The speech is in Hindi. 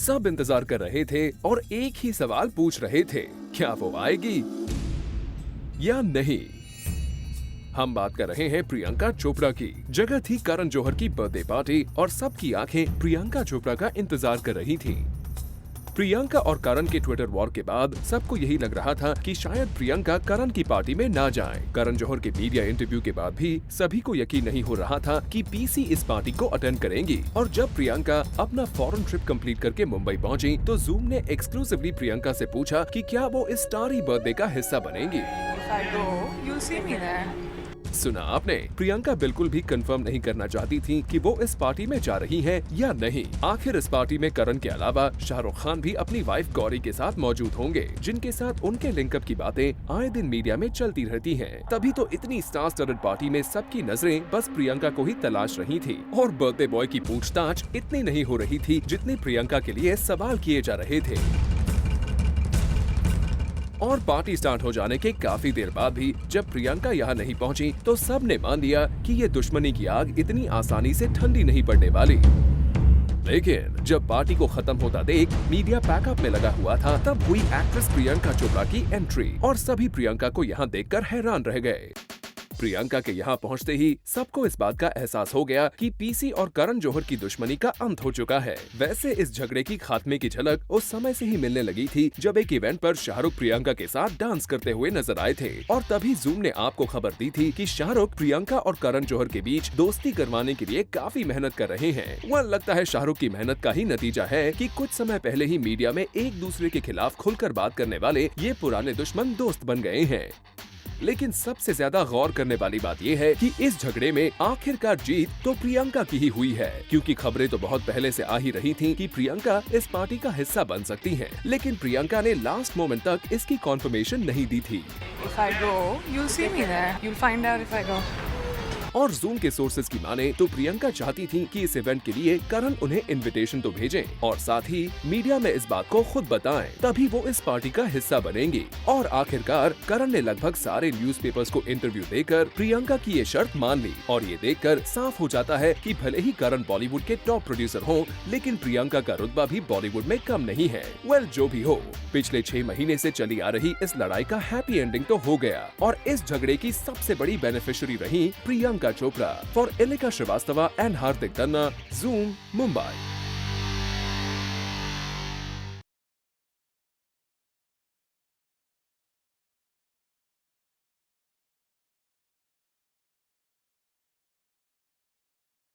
सब इंतजार कर रहे थे और एक ही सवाल पूछ रहे थे, क्या वो आएगी या नहीं। हम बात कर रहे हैं प्रियंका चोपड़ा की। जगह थी करण जौहर की बर्थडे पार्टी और सबकी आंखें प्रियंका चोपड़ा का इंतजार कर रही थी। प्रियंका और करण के ट्विटर वॉर के बाद सबको यही लग रहा था कि शायद प्रियंका करण की पार्टी में ना जाए। करण जौहर के मीडिया इंटरव्यू के बाद भी सभी को यकीन नहीं हो रहा था कि पीसी इस पार्टी को अटेंड करेंगी। और जब प्रियंका अपना फॉरेन ट्रिप कंप्लीट करके मुंबई पहुंची, तो जूम ने एक्सक्लूसिवली प्रियंका से पूछा कि क्या वो इस स्टारी बर्थडे का हिस्सा बनेंगी। सुना आपने, प्रियंका बिल्कुल भी कंफर्म नहीं करना चाहती थी कि वो इस पार्टी में जा रही हैं या नहीं। आखिर इस पार्टी में करण के अलावा शाहरुख खान भी अपनी वाइफ गौरी के साथ मौजूद होंगे, जिनके साथ उनके लिंकअप की बातें आए दिन मीडिया में चलती रहती हैं। तभी तो इतनी स्टार स्टडड पार्टी में सबकी नजरें बस प्रियंका को ही तलाश रही थी और बर्थडे बॉय की पूछताछ इतनी नहीं हो रही थी जितने प्रियंका के लिए सवाल किए जा रहे थे। और पार्टी स्टार्ट हो जाने के काफी देर बाद भी जब प्रियंका यहाँ नहीं पहुँची, तो सब ने मान लिया कि ये दुश्मनी की आग इतनी आसानी से ठंडी नहीं पड़ने वाली। लेकिन जब पार्टी को खत्म होता देख मीडिया पैकअप में लगा हुआ था, तब हुई एक्ट्रेस प्रियंका चोपड़ा की एंट्री और सभी प्रियंका को यहाँ देखकर हैरान रह गए। प्रियंका के यहाँ पहुँचते ही सबको इस बात का एहसास हो गया कि पीसी और करण जौहर की दुश्मनी का अंत हो चुका है। वैसे इस झगड़े की खात्मे की झलक उस समय से ही मिलने लगी थी जब एक इवेंट पर शाहरुख प्रियंका के साथ डांस करते हुए नजर आए थे और तभी जूम ने आपको खबर दी थी कि शाहरुख प्रियंका और करण जौहर के बीच दोस्ती करवाने के लिए काफी मेहनत कर रहे हैं। वह लगता है शाहरुख की मेहनत का ही नतीजा है कि कुछ समय पहले ही मीडिया में एक दूसरे के खिलाफ खुलकर बात करने वाले ये पुराने दुश्मन दोस्त बन गए हैं। लेकिन सबसे ज्यादा गौर करने वाली बात यह है कि इस झगड़े में आखिरकार जीत तो प्रियंका की ही हुई है, क्योंकि खबरें तो बहुत पहले से आ ही रही थीं कि प्रियंका इस पार्टी का हिस्सा बन सकती हैं, लेकिन प्रियंका ने लास्ट मोमेंट तक इसकी कॉन्फर्मेशन नहीं दी थी। If I go, you'll see me there. You'll find out if I go. और जूम के सोर्सेज की माने तो प्रियंका चाहती थी कि इस इवेंट के लिए करण उन्हें इनविटेशन तो भेजें और साथ ही मीडिया में इस बात को खुद बताएं, तभी वो इस पार्टी का हिस्सा बनेंगी। और आखिरकार करण ने लगभग सारे न्यूज़पेपर्स को इंटरव्यू देकर प्रियंका की ये शर्त मान ली और ये देखकर साफ हो जाता है कि भले ही करण बॉलीवुड के टॉप प्रोड्यूसर हों, लेकिन प्रियंका का रुतबा भी बॉलीवुड में कम नहीं है। वेल, जो भी हो, पिछले 6 महीने से चली आ रही इस लड़ाई का हैप्पी एंडिंग तो हो गया और इस झगड़े की सबसे बड़ी बेनिफिशियरी रही Priyanka Chopra. For Alika Srivastava and Hardik Tanna, Zoom, Mumbai.